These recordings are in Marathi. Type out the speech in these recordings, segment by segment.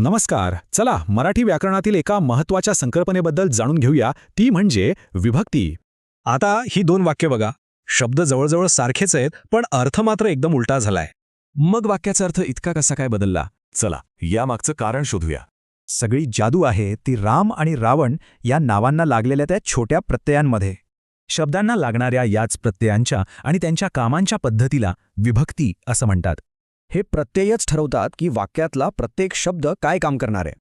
नमस्कार. चला मराठी व्याकरणातील एका महत्त्वाच्या संकल्पनेबद्दल जाणून घेऊया, ती म्हणजे विभक्ती. आता ही दोन वाक्य बघा. शब्द जवळजवळ सारखेच आहेत, पण अर्थ मात्र एकदम उलटा झालाय. मग वाक्याचा अर्थ इतका कसा काय बदलला? चला यामागचं कारण शोधूया. सगळी जादू आहे ती राम आणि रावण या नावांना लागलेल्या त्या छोट्या प्रत्ययांमध्ये. शब्दांना लागणाऱ्या याच प्रत्ययांच्या आणि त्यांच्या कामांच्या पद्धतीला विभक्ती असं म्हणतात. हे प्रत्ययच ठरवतात की वाक्यातला प्रत्येक शब्द काय काम करणार आहे.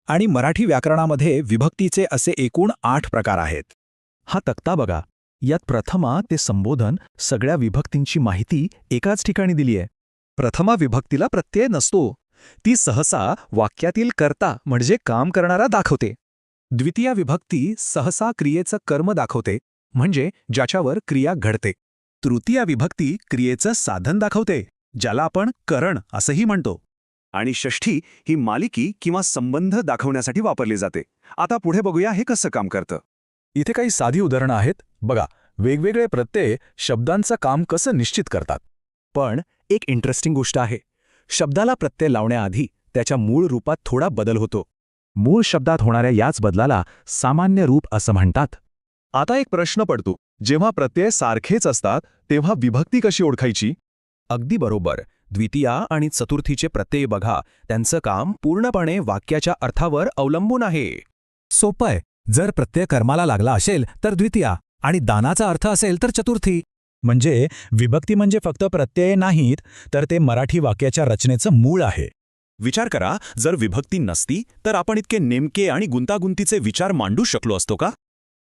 आणि मराठी व्याकरणामध्ये विभक्तीचे असे एकूण 8 प्रकार आहेत. हा तक्ता बघा. यात प्रथमा ते संबोधन सगळ्या विभक्तींची माहिती एकाच ठिकाणी दिली आहे. प्रथमा विभक्तीला प्रत्यय नसतो. ती सहसा वाक्यातील कर्ता म्हणजे काम करणारा दाखवते. द्वितीया विभक्ती सहसा क्रियेचं कर्म दाखवते, म्हणजे ज्याच्यावर क्रिया घडते. तृतीया विभक्ती क्रियेचं साधन दाखवते, ज्याला आपण करण असंही म्हणतो. आणि षष्ठी ही मालिकी किंवा संबंध दाखवण्यासाठी वापरली जाते. आता पुढे बघूया हे कसं काम करतं. इथे काही साधी उदाहरणं आहेत. बघा, वेगवेगळे प्रत्यय शब्दांचं काम कसं निश्चित करतात. पण एक इंटरेस्टिंग गोष्ट आहे. शब्दाला प्रत्यय लावण्याआधी त्याच्या मूळ रूपात थोडा बदल होतो. मूळ शब्दात होणाऱ्या याच बदलाला सामान्य रूप असं म्हणतात. आता एक प्रश्न पडतो, जेव्हा प्रत्यय सारखेच असतात तेव्हा विभक्ती कशी ओळखायची? अगदी बरोबर. द्वितीया आणि चतुर्थीचे प्रत्यय बघा, त्यांचं काम पूर्णपणे वाक्याच्या अर्थावर अवलंबून आहे. सोपं आहे. जर प्रत्यय कर्माला लागला असेल तर द्वितीया आणि दानाचा अर्थ असेल तर चतुर्थी. म्हणजे विभक्ती म्हणजे फक्त प्रत्यय नाहीत, तर ते मराठी वाक्याच्या रचनेचं मूळ आहे. विचार करा, जर विभक्ती नसती तर आपण इतके नेमके आणि गुंतागुंतीचे विचार मांडू शकलो असतो का?